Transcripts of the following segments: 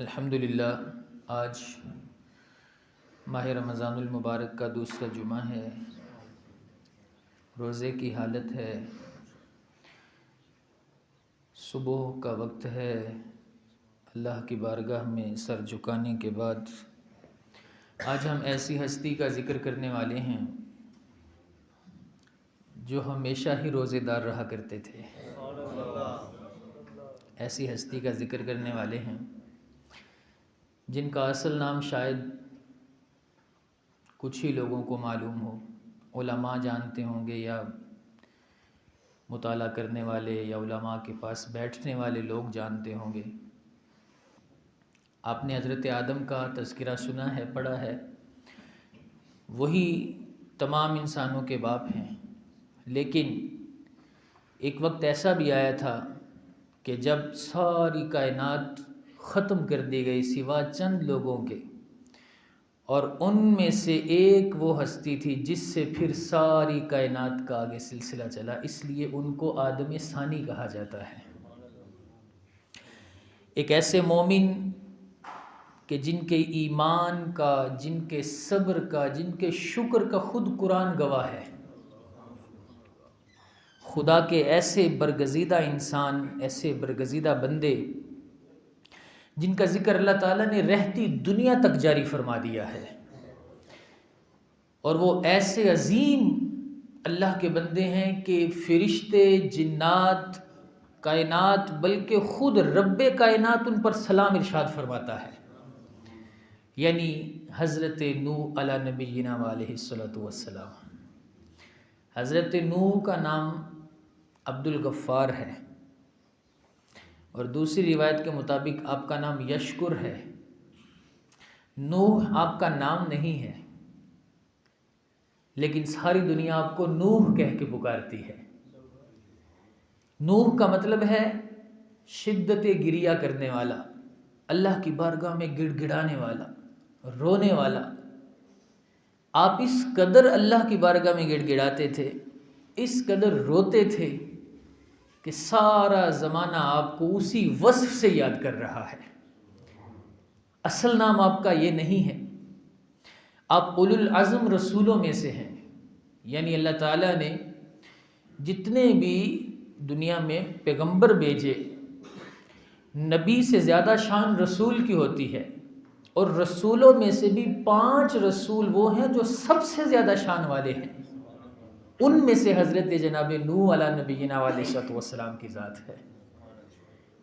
الحمدللہ آج ماہ رمضان المبارک کا دوسرا جمعہ ہے، روزے کی حالت ہے، صبح کا وقت ہے۔ اللہ کی بارگاہ میں سر جھکانے کے بعد آج ہم ایسی ہستی کا ذکر کرنے والے ہیں جو ہمیشہ ہی روزے دار رہا کرتے تھے۔ ایسی ہستی کا ذکر کرنے والے ہیں جن کا اصل نام شاید کچھ ہی لوگوں کو معلوم ہو، علماء جانتے ہوں گے یا مطالعہ کرنے والے یا علماء کے پاس بیٹھنے والے لوگ جانتے ہوں گے۔ آپ نے حضرت آدم کا تذکرہ سنا ہے، پڑھا ہے، وہی تمام انسانوں کے باپ ہیں، لیکن ایک وقت ایسا بھی آیا تھا کہ جب ساری کائنات ختم کر دی گئی سوا چند لوگوں کے، اور ان میں سے ایک وہ ہستی تھی جس سے پھر ساری کائنات کا آگے سلسلہ چلا، اس لیے ان کو آدم ثانی کہا جاتا ہے۔ ایک ایسے مومن کہ جن کے ایمان کا، جن کے صبر کا، جن کے شکر کا خود قرآن گواہ ہے۔ خدا کے ایسے برگزیدہ انسان، ایسے برگزیدہ بندے جن کا ذکر اللہ تعالیٰ نے رہتی دنیا تک جاری فرما دیا ہے، اور وہ ایسے عظیم اللہ کے بندے ہیں کہ فرشتے، جنات، کائنات، بلکہ خود رب کائنات ان پر سلام ارشاد فرماتا ہے، یعنی حضرت نوح علی نبینا علیہ الصلوۃ والسلام۔ حضرت نوح کا نام عبد الغفار ہے، اور دوسری روایت کے مطابق آپ کا نام یشکر ہے۔ نوح آپ کا نام نہیں ہے، لیکن ساری دنیا آپ کو نوح کہہ کے پکارتی ہے۔ نوح کا مطلب ہے شدت گریہ کرنے والا، اللہ کی بارگاہ میں گڑ گڑانے والا، رونے والا۔ آپ اس قدر اللہ کی بارگاہ میں گڑ گڑاتے تھے، اس قدر روتے تھے کہ سارا زمانہ آپ کو اسی وصف سے یاد کر رہا ہے۔ اصل نام آپ کا یہ نہیں ہے، آپ اولو العزم رسولوں میں سے ہیں، یعنی اللہ تعالیٰ نے جتنے بھی دنیا میں پیغمبر بھیجے، نبی سے زیادہ شان رسول کی ہوتی ہے، اور رسولوں میں سے بھی 5 رسول وہ ہیں جو سب سے زیادہ شان والے ہیں۔ ان میں سے حضرت جناب نوح علی نبینا علیہ السلام کی ذات ہے،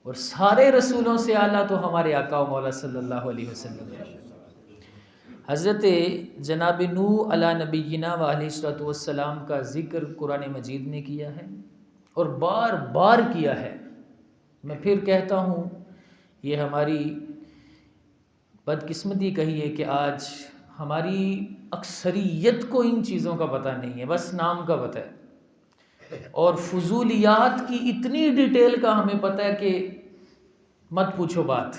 اور سارے رسولوں سے اعلیٰ تو ہمارے آقا و مولا صلی اللہ علیہ وسلم ہے۔ حضرت جناب نوح علی نبینا علیہ السلام کا ذکر قرآن مجید نے کیا ہے، اور بار بار کیا ہے۔ میں پھر کہتا ہوں، یہ ہماری بدقسمتی کہیے کہ آج ہماری اکثریت کو ان چیزوں کا پتہ نہیں ہے، بس نام کا پتہ ہے، اور فضولیات کی اتنی ڈیٹیل کا ہمیں پتہ ہے کہ مت پوچھو بات۔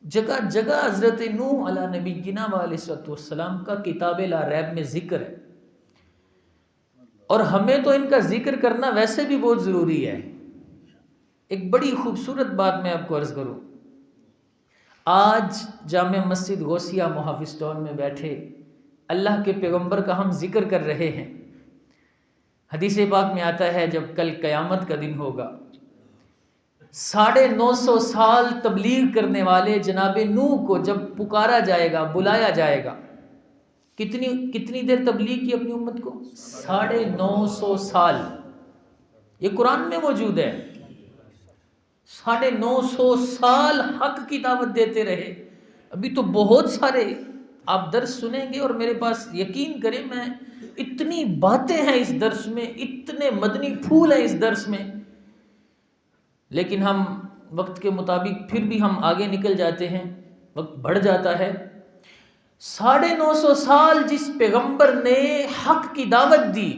جگہ جگہ حضرت نوح علی نبینا علیہ السلام کا کتاب لا ریب میں ذکر ہے، اور ہمیں تو ان کا ذکر کرنا ویسے بھی بہت ضروری ہے۔ ایک بڑی خوبصورت بات میں آپ کو عرض کروں، آج جامع مسجد غوثیہ محافظ ٹاؤن میں بیٹھے اللہ کے پیغمبر کا ہم ذکر کر رہے ہیں۔ حدیث پاک میں آتا ہے جب کل قیامت کا دن ہوگا، 950 سال تبلیغ کرنے والے جناب نوح کو جب پکارا جائے گا، بلایا جائے گا، کتنی دیر تبلیغ کی اپنی امت کو؟ 950 سال۔ یہ قرآن میں موجود ہے، 950 سال حق کی دعوت دیتے رہے۔ ابھی تو بہت سارے آپ درس سنیں گے، اور میرے پاس یقین کریں، میں اتنی باتیں ہیں اس درس میں، اتنے مدنی پھول ہیں اس درس میں، لیکن ہم وقت کے مطابق پھر بھی ہم آگے نکل جاتے ہیں، وقت بڑھ جاتا ہے۔ 950 سال جس پیغمبر نے حق کی دعوت دی،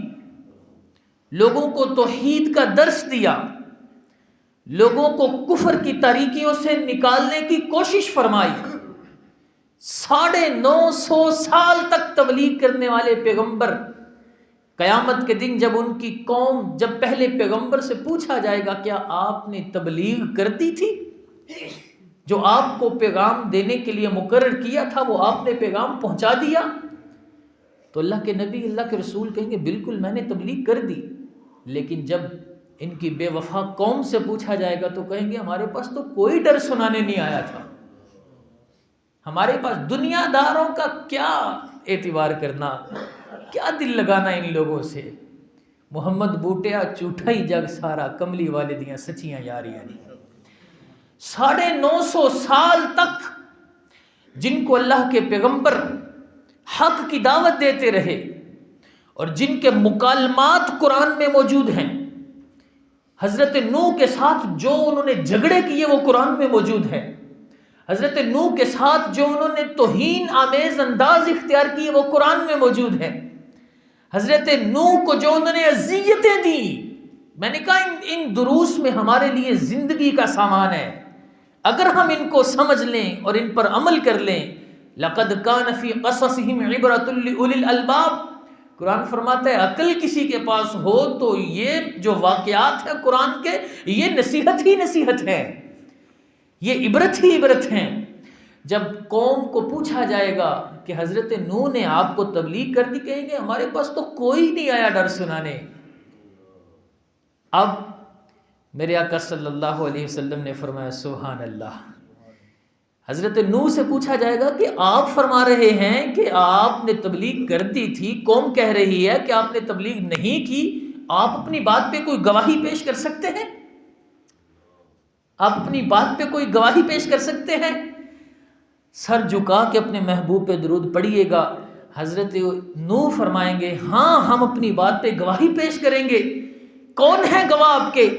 لوگوں کو توحید کا درس دیا، لوگوں کو کفر کی تاریکیوں سے نکالنے کی کوشش فرمائی، 950 سال تک تبلیغ کرنے والے پیغمبر، قیامت کے دن جب ان کی قوم، جب پہلے پیغمبر سے پوچھا جائے گا کیا آپ نے تبلیغ کر دی تھی؟ جو آپ کو پیغام دینے کے لیے مقرر کیا تھا وہ آپ نے پیغام پہنچا دیا؟ تو اللہ کے نبی، اللہ کے رسول کہیں گے بالکل میں نے تبلیغ کر دی، لیکن جب ان کی بے وفا قوم سے پوچھا جائے گا تو کہیں گے ہمارے پاس تو کوئی ڈر سنانے نہیں آیا تھا، ہمارے پاس دنیا داروں کا کیا اعتبار کرنا، کیا دل لگانا ان لوگوں سے، محمد بوٹیا جھوٹا ہی جگ سارا، کملی والدیاں سچیاں یاریاں نہیں۔ 950 سال تک جن کو اللہ کے پیغمبر حق کی دعوت دیتے رہے اور جن کے مکالمات قرآن میں موجود ہیں، حضرت نوح کے ساتھ جو انہوں نے جھگڑے کیے وہ قرآن میں موجود ہے، حضرت نوح کے ساتھ جو انہوں نے توہین آمیز انداز اختیار کیے وہ قرآن میں موجود ہے، حضرت نوح کو جو انہوں نے اذیتیں دی، میں نے کہا ان دروس میں ہمارے لیے زندگی کا سامان ہے، اگر ہم ان کو سمجھ لیں اور ان پر عمل کر لیں۔ لَقَدْ كَانَ فِي قَصَصِهِمْ عِبْرَةٌ لِأُولِي الْأَلْبَابِ، قرآن فرماتا ہے عقل کسی کے پاس ہو تو یہ جو واقعات ہیں قرآن کے، یہ نصیحت ہی نصیحت ہے، یہ عبرت ہی عبرت ہیں۔ جب قوم کو پوچھا جائے گا کہ حضرت نوح نے آپ کو تبلیغ کر دی، کہیں گے ہمارے پاس تو کوئی نہیں آیا ڈر سنانے۔ اب میرے آقا صلی اللہ علیہ وسلم نے فرمایا سبحان اللہ، حضرت نوح سے پوچھا جائے گا کہ آپ فرما رہے ہیں کہ آپ نے تبلیغ کر دی تھی، قوم کہہ رہی ہے کہ آپ نے تبلیغ نہیں کی، آپ اپنی بات پہ کوئی گواہی پیش کر سکتے ہیں؟ آپ اپنی بات پہ کوئی گواہی پیش کر سکتے ہیں؟ سر جھکا کے اپنے محبوب پہ درود پڑھیے گا۔ حضرت نوح فرمائیں گے ہاں ہم اپنی بات پہ گواہی پیش کریں گے، کون ہے گواہ آپ کے؟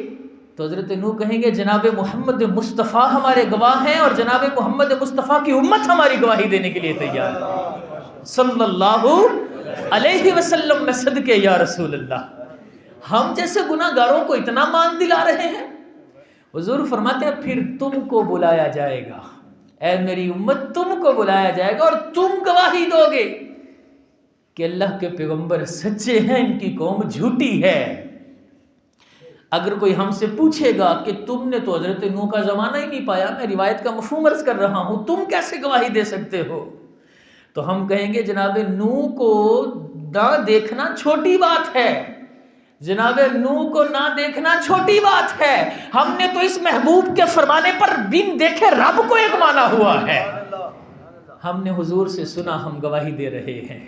تو حضرت نوح کہیں گے جناب محمد مصطفیٰ ہمارے گواہ ہیں، اور جناب محمد مصطفیٰ کی امت ہماری گواہی دینے کے لیے تیار ہے صلی اللہ علیہ وسلم۔ میں صدقے یا رسول اللہ، ہم جیسے گناہ گاروں کو اتنا مان دلا رہے ہیں۔ حضور فرماتے ہیں پھر تم کو بلایا جائے گا، اے میری امت تم کو بلایا جائے گا اور تم گواہی دو گے کہ اللہ کے پیغمبر سچے ہیں، ان کی قوم جھوٹی ہے۔ اگر کوئی ہم سے پوچھے گا کہ تم نے تو حضرت نوح کا زمانہ ہی نہیں پایا، میں روایت کا مفہوم عرض کر رہا ہوں، تم کیسے گواہی دے سکتے ہو؟ تو ہم کہیں گے جناب نوح کو نہ دیکھنا چھوٹی بات ہے، جناب نوح کو نہ دیکھنا چھوٹی بات ہے، ہم نے تو اس محبوب کے فرمانے پر بن دیکھے رب کو ایک مانا ہوا ہے۔ ہم نے حضور سے سنا، ہم گواہی دے رہے ہیں۔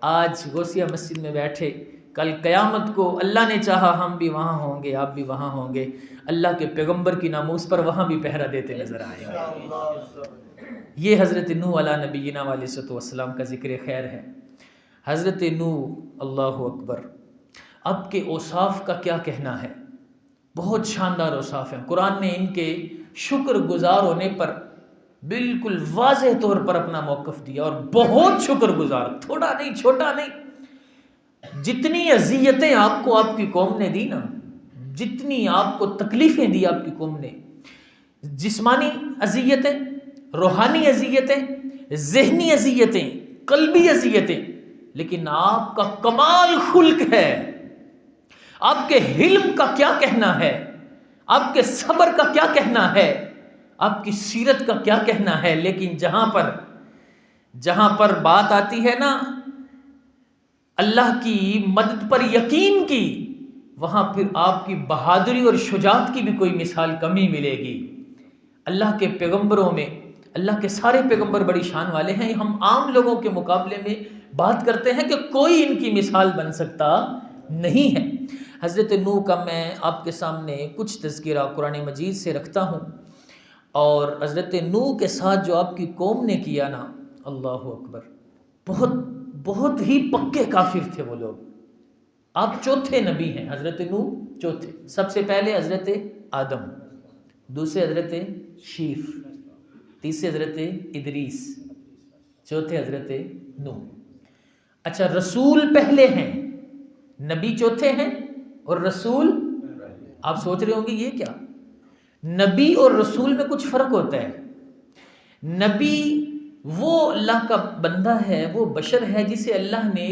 آج غوثیہ مسجد میں بیٹھے، کل قیامت کو اللہ نے چاہا ہم بھی وہاں ہوں گے، آپ بھی وہاں ہوں گے، اللہ کے پیغمبر کی ناموس پر وہاں بھی پہرا دیتے نظر آئیں گے۔ یہ حضرت نوح علیہ نبینا علیہ السلام کا ذکر خیر ہے۔ حضرت نوح، اللہ اکبر۔ اب کے اوصاف کا کیا کہنا ہے، بہت شاندار اوصاف ہیں۔ قرآن نے ان کے شکر گزار ہونے پر بالکل واضح طور پر اپنا موقف دیا، اور بہت شکر گزار، تھوڑا نہیں چھوٹا نہیں۔ جتنی اذیتیں آپ کو آپ کی قوم نے دی نا، جتنی آپ کو تکلیفیں دی آپ کی قوم نے، جسمانی اذیتیں، روحانی اذیتیں، ذہنی اذیتیں، قلبی اذیتیں، لیکن آپ کا کمال خلق ہے، آپ کے حلم کا کیا کہنا ہے، آپ کے صبر کا کیا کہنا ہے، آپ کی سیرت کا کیا کہنا ہے۔ لیکن جہاں پر بات آتی ہے نا اللہ کی مدد پر یقین کی، وہاں پھر آپ کی بہادری اور شجاعت کی بھی کوئی مثال کم ہی ملے گی۔ اللہ کے پیغمبروں میں، اللہ کے سارے پیغمبر بڑی شان والے ہیں، ہم عام لوگوں کے مقابلے میں بات کرتے ہیں کہ کوئی ان کی مثال بن سکتا نہیں ہے۔ حضرت نوح کا میں آپ کے سامنے کچھ تذکرہ قرآن مجید سے رکھتا ہوں، اور حضرت نوح کے ساتھ جو آپ کی قوم نے کیا نا، اللہ اکبر، بہت ہی پکے کافر تھے وہ لوگ۔ آپ چوتھے نبی ہیں، حضرت نوح چوتھے، سب سے پہلے حضرت آدم، دوسرے حضرت شیف، تیسرے حضرت ادریس، چوتھے حضرت نوح۔ اچھا، رسول پہلے ہیں، نبی چوتھے ہیں، اور رسول، آپ سوچ رہے ہوں گے یہ کیا؟ نبی اور رسول میں کچھ فرق ہوتا ہے۔ نبی وہ اللہ کا بندہ ہے، وہ بشر ہے جسے اللہ نے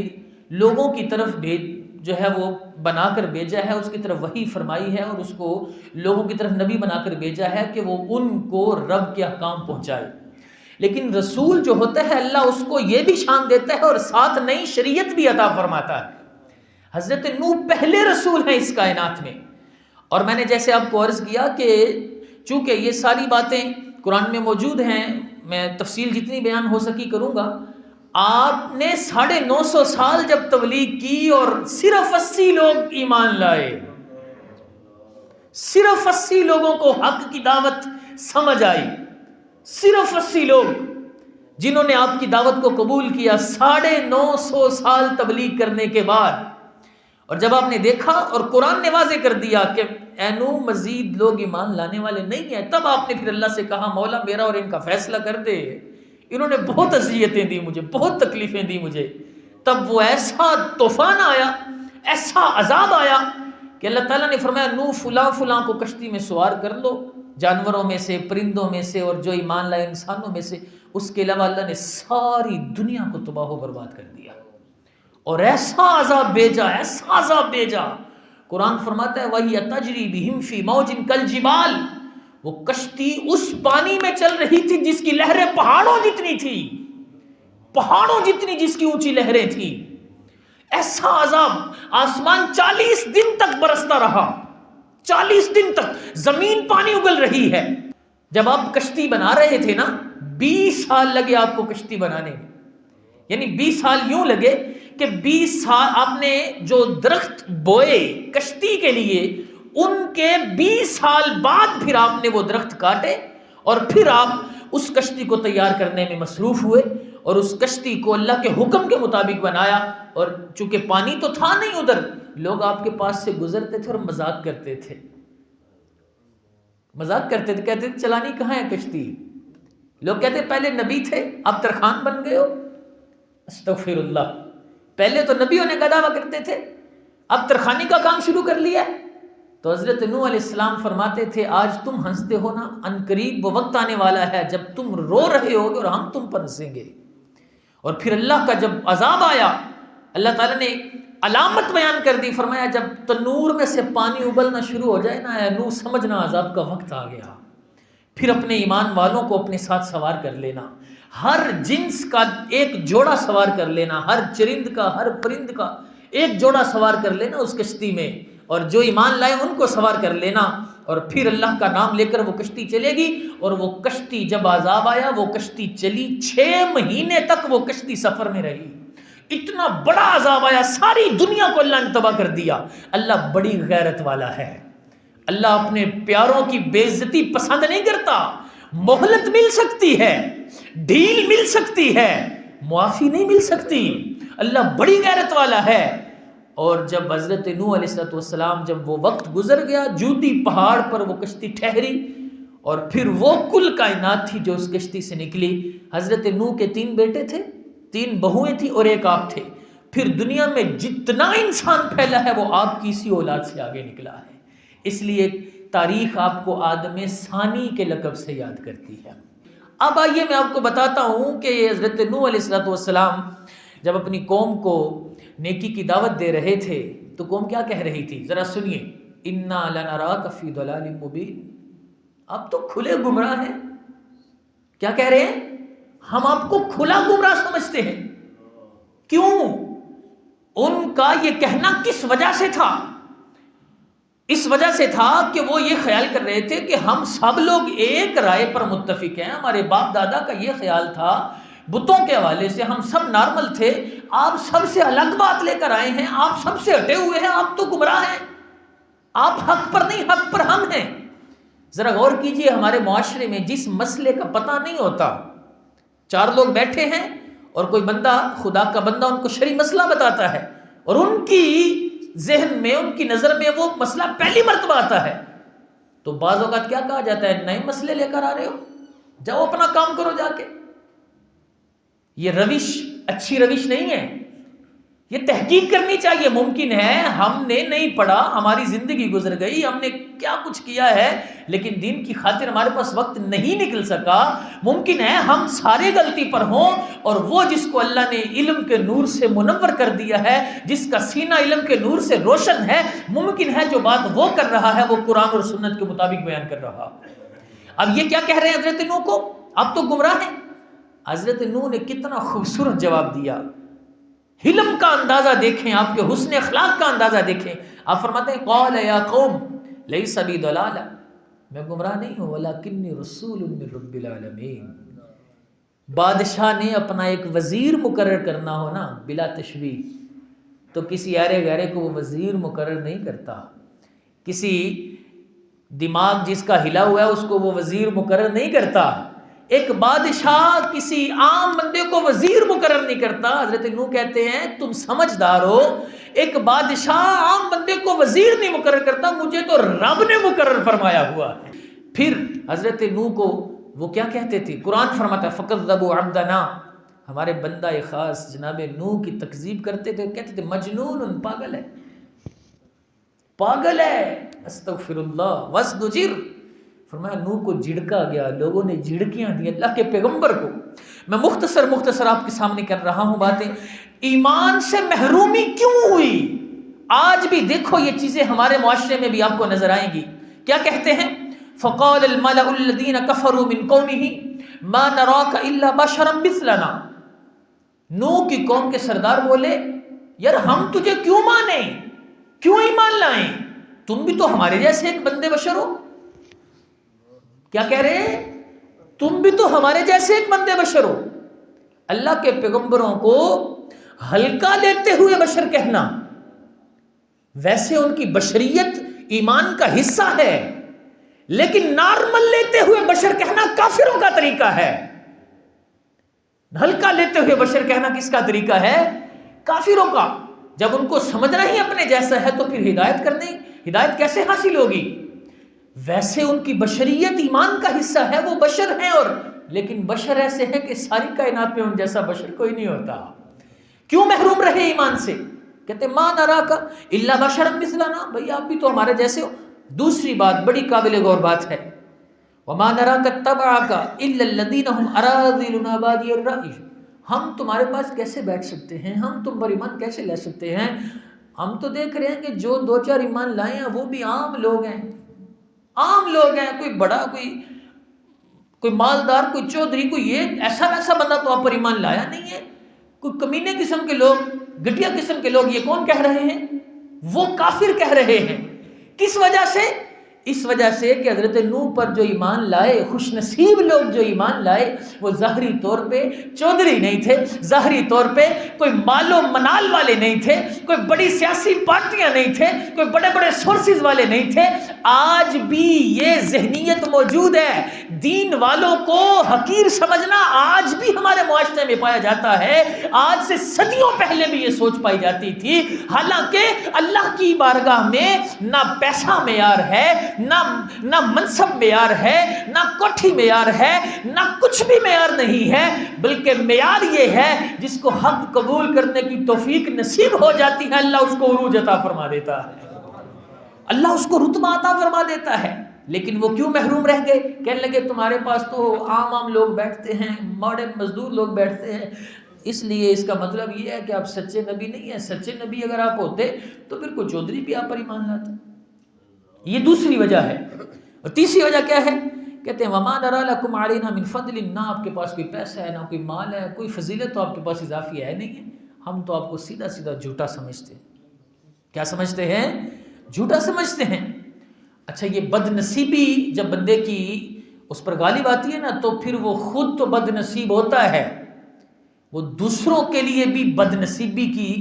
لوگوں کی طرف جو ہے وہ بنا کر بھیجا ہے، اس کی طرف وحی فرمائی ہے اور اس کو لوگوں کی طرف نبی بنا کر بھیجا ہے کہ وہ ان کو رب کے احکام پہنچائے۔ لیکن رسول جو ہوتا ہے اللہ اس کو یہ بھی شان دیتا ہے اور ساتھ نئی شریعت بھی عطا فرماتا ہے۔ حضرت نوح پہلے رسول ہیں اس کائنات میں، اور میں نے جیسے آپ کو عرض کیا کہ چونکہ یہ ساری باتیں قرآن میں موجود ہیں، میں تفصیل جتنی بیان ہو سکی کروں گا۔ آپ نے 950 سال جب تبلیغ کی اور صرف 80 لوگ ایمان لائے، صرف 80 لوگوں کو حق کی دعوت سمجھ آئی، صرف 80 لوگ جنہوں نے آپ کی دعوت کو قبول کیا 950 سال تبلیغ کرنے کے بعد۔ اور جب آپ نے دیکھا اور قرآن نے واضح کر دیا کہ اے نوح مزید لوگ ایمان لانے والے نہیں ہیں، تب آپ نے پھر اللہ سے کہا مولا میرا اور ان کا فیصلہ کر دے، انہوں نے بہت اذیتیں دی مجھے، بہت تکلیفیں دی مجھے۔ تب وہ ایسا طوفان آیا، ایسا عذاب آیا کہ اللہ تعالیٰ نے فرمایا نوح فلاں فلاں کو کشتی میں سوار کر لو، جانوروں میں سے، پرندوں میں سے، اور جو ایمان لائے انسانوں میں سے۔ اس کے علاوہ اللہ نے ساری دنیا کو تباہ و برباد کر دیا اور ایسا عذاب بھیجا، ایسا عذاب بھیجا۔ قرآن فرماتا ہے وَهِيَ تَجْرِي بِهِمْ فِي مَوْجٍ كَالْجِبَالِ، وہ کشتی اس پانی میں چل رہی تھی جس کی لہریں پہاڑوں جتنی تھی، پہاڑوں جتنی جس کی اونچی لہریں تھی۔ ایسا عذاب، آسمان 40 دن تک برستا رہا، 40 دن تک زمین پانی اگل رہی ہے۔ جب آپ کشتی بنا رہے تھے نا، 20 سال لگے آپ کو کشتی بنانے میں، یعنی 20 سال یوں لگے کہ 20 سال آپ نے جو درخت بوئے کشتی کے لیے، ان کے 20 سال بعد پھر آپ نے وہ درخت کاٹے اور پھر آپ اس کشتی کو تیار کرنے میں مصروف ہوئے اور اس کشتی کو اللہ کے حکم کے مطابق بنایا۔ اور چونکہ پانی تو تھا نہیں ادھر، لوگ آپ کے پاس سے گزرتے تھے اور مذاق کرتے تھے، مذاق کرتے تھے، کہتے تھے چلانی کہاں ہے کشتی؟ لوگ کہتے پہلے نبی تھے اب ترخان بن گئے ہو۔ استغفر اللہ، پہلے تو نبیوں نے دعویٰ کرتے تھے، اب ترخانی کا کام شروع کر لیا۔ تو حضرت نوح علیہ السلام فرماتے تھے آج تم ہنستے ہو نا، عنقریب وہ وقت آنے والا ہے جب تم رو رہے ہوگے اور ہم تم پر ہنسیں گے۔ اور پھر اللہ کا جب عذاب آیا، اللہ تعالیٰ نے علامت بیان کر دی، فرمایا جب تنور میں سے پانی ابلنا شروع ہو جائے نا اے نوح سمجھنا عذاب کا وقت آ گیا۔ پھر اپنے ایمان والوں کو اپنے ساتھ سوار کر لینا، ہر جنس کا ایک جوڑا سوار کر لینا، ہر چرند کا، ہر پرند کا ایک جوڑا سوار کر لینا اس کشتی میں، اور جو ایمان لائے ان کو سوار کر لینا، اور پھر اللہ کا نام لے کر وہ کشتی چلے گی۔ اور وہ کشتی جب عذاب آیا وہ کشتی چلی، 6 مہینے تک وہ کشتی سفر میں رہی، اتنا بڑا عذاب آیا، ساری دنیا کو اللہ نے تباہ کر دیا۔ اللہ بڑی غیرت والا ہے، اللہ اپنے پیاروں کی بے عزتی پسند نہیں کرتا۔ مہلت مل سکتی ہے، ڈھیل مل سکتی ہے، معافی نہیں مل سکتی۔ اللہ بڑی غیرت والا ہے۔ اور جب حضرت نوح علیہ السلام جب وہ وقت گزر گیا، جودی پہاڑ پر وہ کشتی ٹھہری، اور پھر وہ کل کائنات تھی جو اس کشتی سے نکلی۔ حضرت نوح کے 3 بیٹے تھے، 3 بہویں تھیں اور ایک آپ تھے۔ پھر دنیا میں جتنا انسان پھیلا ہے وہ آپ کی اسی اولاد سے آگے نکلا ہے، اس لیے تاریخ آپ کو آدم ثانی کے لقب سے یاد کرتی ہے۔ اب آئیے میں آپ کو بتاتا ہوں کہ حضرت نوح علیہ السلام جب اپنی قوم کو نیکی کی دعوت دے رہے تھے تو قوم کیا کہہ رہی تھی، ذرا سنیے۔ انا لنراک فی ضلال مبین، آپ تو کھلے گمراہ ہیں۔ کیا کہہ رہے ہیں؟ ہم آپ کو کھلا گمراہ سمجھتے ہیں۔ کیوں؟ ان کا یہ کہنا کس وجہ سے تھا؟ اس وجہ سے تھا کہ وہ یہ خیال کر رہے تھے کہ ہم سب لوگ ایک رائے پر متفق ہیں، ہمارے باپ دادا کا یہ خیال تھا، بتوں کے حوالے سے ہم سب نارمل تھے، آپ سب سے الگ بات لے کر آئے ہیں، آپ سب سے ہٹے ہوئے ہیں، آپ تو گمراہ ہیں، آپ حق پر نہیں، حق پر ہم ہیں۔ ذرا غور کیجئے، ہمارے معاشرے میں جس مسئلے کا پتہ نہیں ہوتا، 4 لوگ بیٹھے ہیں اور کوئی بندہ، خدا کا بندہ ان کو شرعی مسئلہ بتاتا ہے، اور ان کی ذہن میں، ان کی نظر میں وہ مسئلہ پہلی مرتبہ آتا ہے، تو بعض اوقات کیا کہا جاتا ہے، نئے مسئلے لے کر آ رہے ہو، جاؤ اپنا کام کرو جا کے۔ یہ روش اچھی روش نہیں ہے۔ یہ تحقیق کرنی چاہیے. ممکن ہے ہم نے نہیں پڑھا, ہماری زندگی گزر گئی, ہم نے کیا کچھ کیا ہے, لیکن دین کی خاطر ہمارے پاس وقت نہیں نکل سکا. ممکن ہے ہم سارے غلطی پر ہوں, اور وہ جس کو اللہ نے علم کے نور سے منور کر دیا ہے, جس کا سینہ علم کے نور سے روشن ہے, ممکن ہے جو بات وہ کر رہا ہے وہ قرآن اور سنت کے مطابق بیان کر رہا. اب یہ کیا کہہ رہے ہیں حضرت نوح کو, اب تو گمراہ ہیں. حضرت نوح نے کتنا خوبصورت جواب دیا. حلم کا اندازہ دیکھیں, آپ کے حسن اخلاق کا اندازہ دیکھیں. آپ فرماتے ہیں قال یا قوم لیس بی ضلالہ, میں گمراہ نہیں ہوں, ولکنی رسول من رب العالمین. بادشاہ نے اپنا ایک وزیر مقرر کرنا ہو نا بلا تشبیہ, تو کسی ارے گہرے کو وہ وزیر مقرر نہیں کرتا. کسی دماغ جس کا ہلا ہوا ہے اس کو وہ وزیر مقرر نہیں کرتا. ایک بادشاہ کسی عام بندے کو وزیر مقرر نہیں کرتا. حضرت نوح کہتے ہیں تم سمجھدار ہو, ایک بادشاہ عام بندے کو وزیر نہیں مقرر کرتا, مجھے تو رب نے مقرر فرمایا ہوا ہے. پھر حضرت نوح کو وہ کیا کہتے تھے, قرآن فرماتا ہے فَكَذَّبُوا عَبْدَنَا, ہمارے بندہ خاص جناب نوح کی تکذیب کرتے تھے, کہتے تھے مجنون, پاگل ہے, پاگل ہے. استغفر اللہ وَاسْتُجِرْ, فرمایا نوح کو جھڑکا گیا, لوگوں نے جھڑکیاں دی اللہ کے پیغمبر کو. میں مختصر آپ کے سامنے کر رہا ہوں باتیں. ایمان سے محرومی کیوں ہوئی؟ آج بھی دیکھو یہ چیزیں ہمارے معاشرے میں بھی آپ کو نظر آئیں گی. کیا کہتے ہیں, فقال الملأ الذين كفروا من قومه ما نراك الا بشرا مثلنا. نوح کی قوم کے سردار بولے یار ہم تجھے کیوں مانیں, کیوں ایمان لائیں, تم بھی تو ہمارے جیسے ایک بندے بشر ہو. کیا کہہ رہے ہیں, تم بھی تو ہمارے جیسے ایک بندے بشر ہو. اللہ کے پیغمبروں کو ہلکا لیتے ہوئے بشر کہنا, ویسے ان کی بشریت ایمان کا حصہ ہے, لیکن نارمل لیتے ہوئے بشر کہنا کافروں کا طریقہ ہے. ہلکا لیتے ہوئے بشر کہنا کس کا طریقہ ہے, کافروں کا. جب ان کو سمجھنا ہی اپنے جیسا ہے تو پھر ہدایت کیسے حاصل ہوگی؟ ویسے ان کی بشریت ایمان کا حصہ ہے, وہ بشر ہیں, اور لیکن بشر ایسے ہے کہ ساری کائنات میں ان جیسا بشر کوئی نہیں ہوتا. کیوں محروم رہے ایمان سے؟ کہتے ما نراک الا بشرا مثلنا, بھئی آپ بھی تو ہمارے جیسے ہو. دوسری بات بڑی قابل غور بات ہے, وما نراک اتبعک الا الذین هم اراذلنا بادی الرأی. ہم تمہارے پاس کیسے بیٹھ سکتے ہیں, ہم تم پر ایمان کیسے لے سکتے ہیں؟ ہم تو دیکھ رہے ہیں کہ جو 2-4 ایمان لائے ہیں وہ بھی عام لوگ ہیں, عام لوگ ہیں, کوئی بڑا کوئی مالدار, کوئی چودھری, کوئی یہ ایسا ویسا بندہ تو آپ پر ایمان لایا نہیں ہے. کوئی کمینے قسم کے لوگ, گٹیا قسم کے لوگ, یہ کون کہہ رہے ہیں؟ وہ کافر کہہ رہے ہیں. کس وجہ سے؟ اس وجہ سے کہ حضرت نوح پر جو ایمان لائے, خوش نصیب لوگ جو ایمان لائے, وہ ظاہری طور پہ چودھری نہیں تھے, ظاہری طور پہ کوئی مال و منال والے نہیں تھے, کوئی بڑی سیاسی پارٹیاں نہیں تھے, کوئی بڑے بڑے سورسز والے نہیں تھے. آج بھی یہ ذہنیت موجود ہے, دین والوں کو حقیر سمجھنا آج بھی ہمارے معاشرے میں پایا جاتا ہے. آج سے صدیوں پہلے بھی یہ سوچ پائی جاتی تھی, حالانکہ اللہ کی بارگاہ میں نہ پیسہ معیار ہے, نہ منصب معیار ہے, نہ کوٹھی معیار ہے, نہ کچھ بھی معیار نہیں ہے, بلکہ معیار یہ ہے جس کو حق قبول کرنے کی توفیق نصیب ہو جاتی ہے, اللہ اس کو عروج عطا فرما دیتا ہے, اللہ اس کو رتبہ عطا فرما دیتا ہے. لیکن وہ کیوں محروم رہ گئے؟ کہنے لگے تمہارے پاس تو عام لوگ بیٹھتے ہیں, ماڑے مزدور لوگ بیٹھتے ہیں, اس لیے اس کا مطلب یہ ہے کہ آپ سچے نبی نہیں ہیں. سچے نبی اگر آپ ہوتے تو پھر کوئی چودھری بھی آپ پر ایمان لاتا. یہ دوسری وجہ ہے. اور تیسری وجہ کیا ہے؟ کہتے ہیں وَمَا نَرَىٰ لَكُمْ عَلَيْنَا مِنْ فَضْلٍ, نہ آپ کے پاس کوئی پیسہ ہے, نہ کوئی مال ہے, کوئی فضیلت تو آپ کے پاس اضافی ہے نہیں ہے, ہم تو آپ کو سیدھا جھوٹا سمجھتے ہیں. کیا سمجھتے ہیں؟ جھوٹا سمجھتے ہیں. اچھا, یہ بد نصیبی جب بندے کی اس پر غالب آتی ہے نا, تو پھر وہ خود تو بد نصیب ہوتا ہے, وہ دوسروں کے لیے بھی بد نصیبی کی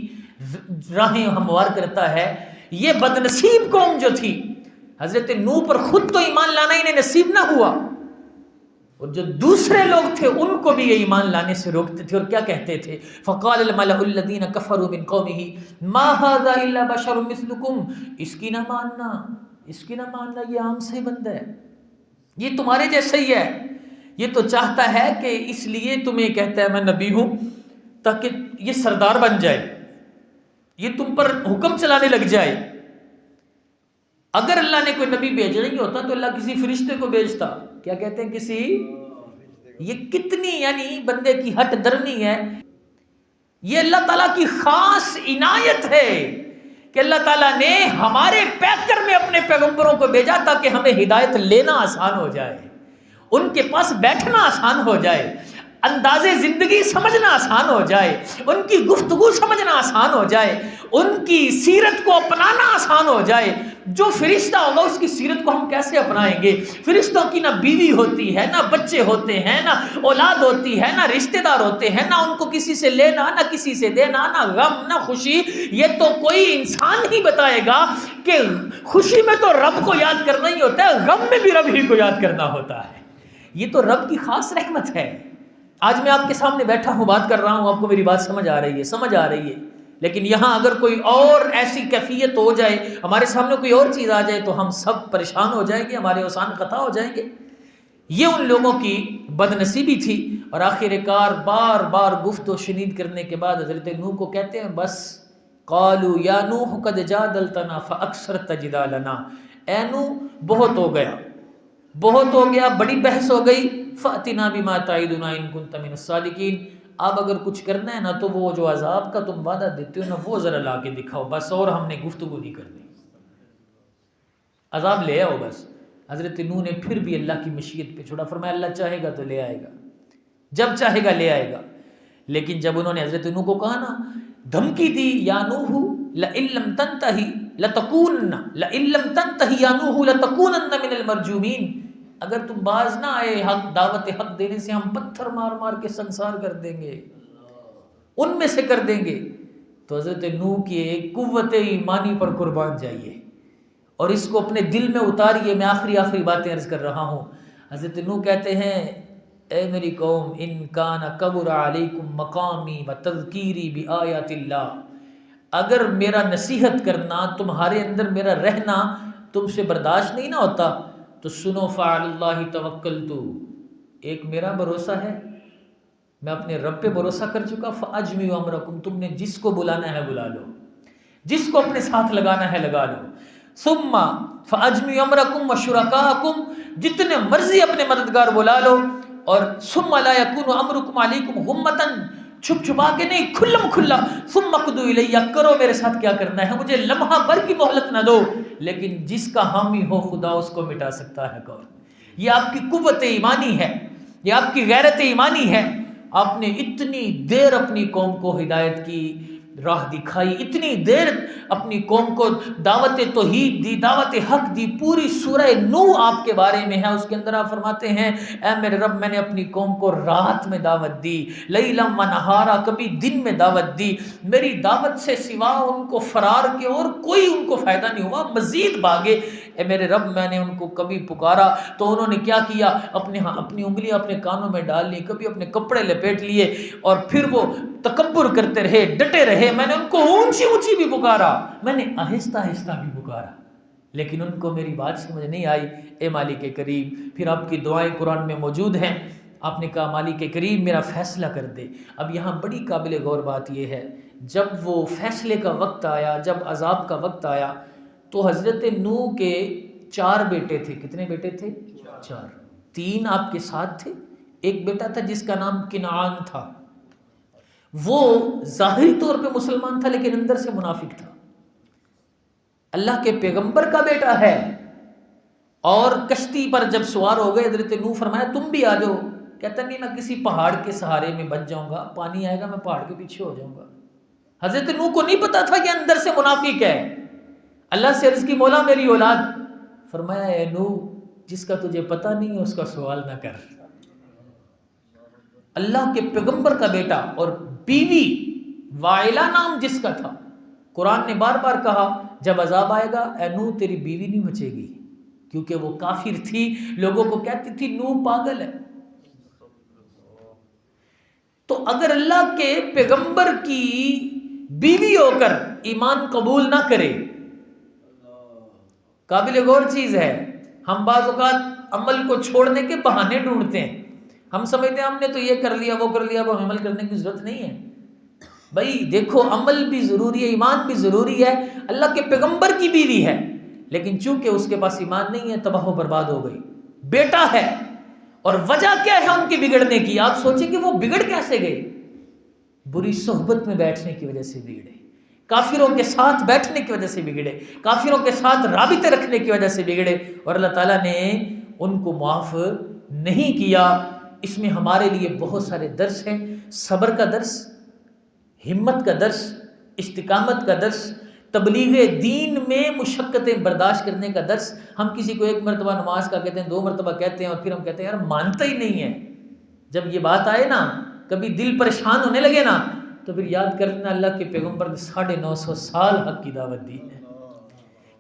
راہیں ہموار کرتا ہے. یہ بد نصیب قوم جو تھی, حضرت نوح پر خود تو ایمان لانا انہیں نصیب نہ ہوا, اور جو دوسرے لوگ تھے ان کو بھی یہ ایمان لانے سے روکتے تھے. اور کیا کہتے تھے؟ فقال الملأ الذين كفروا من قومه ما هذا الا بشر مثلكم, اس کی نہ ماننا, اس کی نہ ماننا, یہ عام سے بندہ ہے, یہ تمہارے جیسا ہی ہے, یہ تو چاہتا ہے کہ اس لیے تمہیں کہتا ہے میں نبی ہوں تاکہ یہ سردار بن جائے. یہ تم پر حکم چلانے لگ جائے. اگر اللہ نے کوئی نبی بھیجنا ہی ہوتا تو اللہ کسی فرشتے کو بھیجتا. کیا کہتے ہیں کسی. یہ کتنی یعنی بندے کی ہٹ درمی ہے. یہ اللہ تعالیٰ کی خاص عنایت ہے کہ اللہ تعالیٰ نے ہمارے پیکر میں اپنے پیغمبروں کو بھیجا تاکہ ہمیں ہدایت لینا آسان ہو جائے, ان کے پاس بیٹھنا آسان ہو جائے, انداز زندگی سمجھنا آسان ہو جائے, ان کی گفتگو سمجھنا آسان ہو جائے, ان کی سیرت کو اپنانا آسان ہو جائے. جو فرشتہ ہوگا اس کی سیرت کو ہم کیسے اپنائیں گے؟ فرشتوں کی نہ بیوی ہوتی ہے, نہ بچے ہوتے ہیں, نہ اولاد ہوتی ہے, نہ رشتہ دار ہوتے ہیں, نہ ان کو کسی سے لینا نہ کسی سے دینا, نہ غم نہ خوشی. یہ تو کوئی انسان ہی بتائے گا کہ خوشی میں تو رب کو یاد کرنا ہی ہوتا ہے, غم میں بھی رب ہی کو یاد کرنا ہوتا ہے. یہ تو رب کی خاص رحمت ہے. آج میں آپ کے سامنے بیٹھا ہوں, بات کر رہا ہوں, آپ کو میری بات سمجھ آ رہی ہے. لیکن یہاں اگر کوئی اور ایسی کیفیت ہو جائے, ہمارے سامنے کوئی اور چیز آ جائے تو ہم سب پریشان ہو جائیں گے, ہمارے اوسان خطا ہو جائیں گے. یہ ان لوگوں کی بد نصیبی تھی. اور آخر کار بار بار گفت و شنید کرنے کے بعد حضرت نوح کو کہتے ہیں بس. قالوا یا نوح قد جادلتنا فاکثرت جدالنا. اے نوح بہت ہو گیا, بہت ہو گیا, بڑی بحث ہو گئی. فَأْتِنَا بِمَا تَعِدُنَا إِن كُنتَ مِنَ الصَّادِقِينَ. اب اگر کچھ کرنا ہے نا تو وہ جو عذاب کا تم وعدہ دیتے ہو نا وہ ذرا لا کے دکھاؤ بس, اور ہم نے گفتگو نہیں کرنی, عذاب لے آؤ بس. حضرت نوح نے پھر بھی اللہ کی مشیت پہ چھوڑا, فرمایا اللہ چاہے گا تو لے آئے گا, جب چاہے گا لے آئے گا. لیکن جب انہوں نے حضرت نوح کو کہا نا, دھمکی دی, یا نوح لئن لم تنتہی لتکونن, لئن لم تنتہی یا نوح لتکونن من المرجومین. اگر تم باز نہ آئے حق دعوت حق دینے سے ہم پتھر مار مار کے سنسار کر دیں گے, ان میں سے کر دیں گے. تو حضرت نوح کی ایک قوت ایمانی پر قربان جائیے اور اس کو اپنے دل میں اتاریے. میں آخری باتیں عرض کر رہا ہوں. حضرت نوح کہتے ہیں اے میری قوم, ان کان کبر علیکم مقامی وتذکیری بآیات اللہ. اگر میرا نصیحت کرنا, تمہارے اندر میرا رہنا تم سے برداشت نہیں نہ ہوتا تو سنو, فعلی اللہ توکلت. ایک میرا بھروسہ ہے, میں اپنے رب پہ بھروسہ کر چکا. فاجمعوا امرکم, تم نے جس کو بلانا ہے بلا لو, جس کو اپنے ساتھ لگانا ہے لگا لو. ثم فاجمعوا امرکم وشرکاءکم, جتنے مرضی اپنے مددگار بلا لو. اور ثم لا یکون امرکم علیکم غمۃ, چھپ چھپا کے نہیں, کھلم کھلا. ثم اقضوا الی, کرو میرے ساتھ کیا کرنا ہے, مجھے لمحہ بھر کی مہلت نہ دو. لیکن جس کا حامی ہو خدا اس کو مٹا سکتا ہے کون. یہ آپ کی قوت ایمانی ہے, یہ آپ کی غیرت ایمانی ہے. آپ نے اتنی دیر اپنی قوم کو ہدایت کی راہ دکھائی, اتنی دیر اپنی قوم کو دعوت توحید دی, دعوت حق دی. پوری سورہ نوح آپ کے بارے میں ہے, اس کے اندر آپ فرماتے ہیں اے میرے رب میں نے اپنی قوم کو رات میں دعوت دی, لیلا و نہارا, کبھی دن میں دعوت دی. میری دعوت سے سوا ان کو فرار کے اور کوئی ان کو فائدہ نہیں ہوا, مزید بھاگے. اے میرے رب میں نے ان کو کبھی پکارا تو انہوں نے کیا کیا, اپنی انگلیاں اپنے کانوں میں ڈال لی, کبھی اپنے کپڑے لپیٹ لیے اور پھر وہ تکبر کرتے رہے, ڈٹے رہے. میں نے ان کو اونچی اونچی بھی پکارا, میں نے آہستہ آہستہ بھی پکارا, لیکن ان کو میری بات سمجھ نہیں آئی. اے مالک کریم, پھر آپ کی دعائیں قرآن میں موجود ہیں. آپ نے کہا مالک کریم میرا فیصلہ کر دے. اب یہاں بڑی قابل غور بات یہ ہے, جب وہ فیصلے کا وقت آیا, جب عذاب کا وقت آیا, تو حضرت نوح کے 4 بیٹے تھے. کتنے بیٹے تھے؟ 4. 3 آپ کے ساتھ تھے, ایک بیٹا تھا جس کا نام کنعان تھا. وہ ظاہری طور پہ مسلمان تھا لیکن اندر سے منافق تھا. اللہ کے پیغمبر کا بیٹا ہے. اور کشتی پر جب سوار ہو گئے, حضرت نوح فرمایا تم بھی آ جاؤ. کہتا نہیں میں کسی پہاڑ کے سہارے میں بچ جاؤں گا, پانی آئے گا میں پہاڑ کے پیچھے ہو جاؤں گا. حضرت نوح کو نہیں پتا تھا کہ اندر سے منافق ہے. اللہ سے عرض کی مولا میری اولاد. فرمایا اے نوح جس کا تجھے پتہ نہیں ہے اس کا سوال نہ کر. اللہ کے پیغمبر کا بیٹا اور بیوی وائلہ نام جس کا تھا. قرآن نے بار بار کہا جب عذاب آئے گا اے نوح تیری بیوی نہیں بچے گی, کیونکہ وہ کافر تھی, لوگوں کو کہتی تھی نوح پاگل ہے. تو اگر اللہ کے پیغمبر کی بیوی ہو کر ایمان قبول نہ کرے, قابل غور چیز ہے. ہم بعض اوقات عمل کو چھوڑنے کے بہانے ڈھونڈتے ہیں. ہم سمجھتے ہیں ہم نے تو یہ کر لیا وہ کر لیا, وہ عمل کرنے کی ضرورت نہیں ہے. بھائی دیکھو عمل بھی ضروری ہے، ایمان بھی ضروری ہے، اللہ کے پیغمبر کی بیوی ہے، لیکن چونکہ اس کے پاس ایمان نہیں ہے تباہ و برباد ہو گئی۔ بیٹا ہے، اور وجہ کیا ہے ان کے بگڑنے کی؟ آپ سوچیں کہ وہ بگڑ کیسے گئے؟ بری صحبت میں بیٹھنے کی وجہ سے بگڑے، کافروں کے ساتھ بیٹھنے کی وجہ سے بگڑے، کافروں کے ساتھ رابطے رکھنے کی وجہ سے بگڑے، اور اللہ تعالیٰ نے ان کو معاف نہیں کیا۔ اس میں ہمارے لیے بہت سارے درس ہیں، صبر کا درس، ہمت کا درس، استقامت کا درس، تبلیغ دین میں مشقتیں برداشت کرنے کا درس۔ ہم کسی کو ایک مرتبہ نماز کا کہتے ہیں، 2 مرتبہ کہتے ہیں، اور پھر ہم کہتے ہیں یار مانتا ہی نہیں ہے۔ جب یہ بات آئے نا، کبھی دل پریشان ہونے لگے نا، تو پھر یاد کر لینا اللہ کے پیغمبر نے 950 سال حق کی دعوت دی ہے۔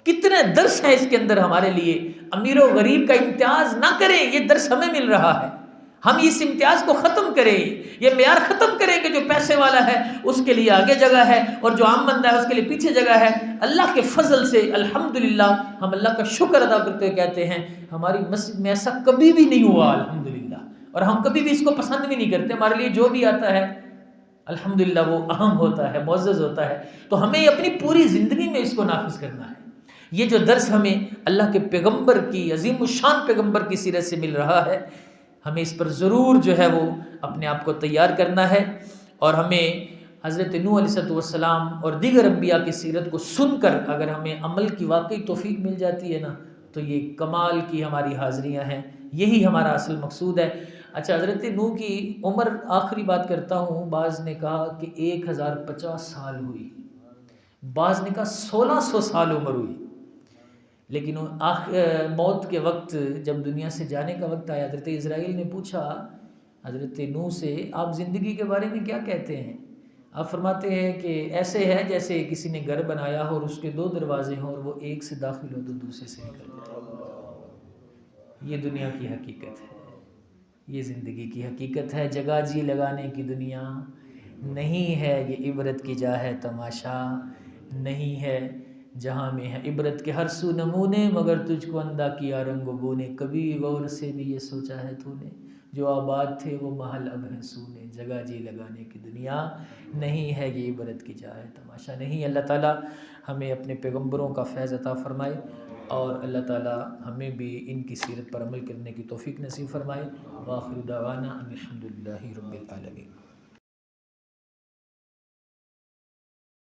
کتنے درس ہیں اس کے اندر ہمارے لیے۔ امیر و غریب کا امتیاز نہ کریں، یہ درس ہمیں مل رہا ہے۔ ہم اس امتیاز کو ختم کریں، یہ معیار ختم کریں کہ جو پیسے والا ہے اس کے لیے آگے جگہ ہے اور جو عام بندہ ہے اس کے لیے پیچھے جگہ ہے۔ اللہ کے فضل سے الحمدللہ ہم اللہ کا شکر ادا کرتے ہوئے کہتے ہیں ہماری مسجد میں ایسا کبھی بھی نہیں ہوا الحمدللہ، اور ہم کبھی بھی اس کو پسند بھی نہیں کرتے۔ ہمارے لیے جو بھی آتا ہے الحمدللہ وہ اہم ہوتا ہے، معزز ہوتا ہے، تو ہمیں اپنی پوری زندگی میں اس کو نافذ کرنا ہے۔ یہ جو درس ہمیں اللہ کے پیغمبر کی، عظیم الشان پیغمبر کی سیرت سے مل رہا ہے، ہمیں اس پر ضرور جو ہے وہ اپنے آپ کو تیار کرنا ہے، اور ہمیں حضرت نوح علیہ السلام اور دیگر انبیاء کی سیرت کو سن کر اگر ہمیں عمل کی واقعی توفیق مل جاتی ہے نا، تو یہ کمال کی ہماری حاضریاں ہیں، یہی ہمارا اصل مقصود ہے۔ اچھا، حضرت نوح کی عمر، آخری بات کرتا ہوں، بعض نے کہا کہ 1050 سال ہوئی، بعض نے کہا 1600 سال عمر ہوئی، لیکن موت کے وقت جب دنیا سے جانے کا وقت آیا، حضرت اسرائیل نے پوچھا حضرت نوح سے آپ زندگی کے بارے میں کیا کہتے ہیں؟ آپ فرماتے ہیں کہ ایسے ہے جیسے کسی نے گھر بنایا ہو اور اس کے 2 دروازے ہوں، اور وہ ایک سے داخل ہو تو دوسرے سے نکل جائے۔ یہ دنیا کی حقیقت ہے، یہ زندگی کی حقیقت ہے، جگہ جی لگانے کی دنیا نہیں ہے، یہ عبرت کی جا ہے، تماشا نہیں ہے۔ جہاں میں ہے عبرت کے ہر سو نمونے، مگر تجھ کو اندھا کیا رنگ و بو نے، کبھی غور سے بھی یہ سوچا ہے تو نے، جو آباد تھے وہ محل اب ہیں سونے، جگہ جی لگانے کی دنیا نہیں ہے، یہ عبرت کی جا ہے، تماشا نہیں۔ اللہ تعالیٰ ہمیں اپنے پیغمبروں کا فیض عطا فرمائے، اور اللہ تعالیٰ ہمیں بھی ان کی سیرت پر عمل کرنے کی توفیق نصیب فرمائے۔ وآخر دعوانا ان الحمد للہ رب العالمین۔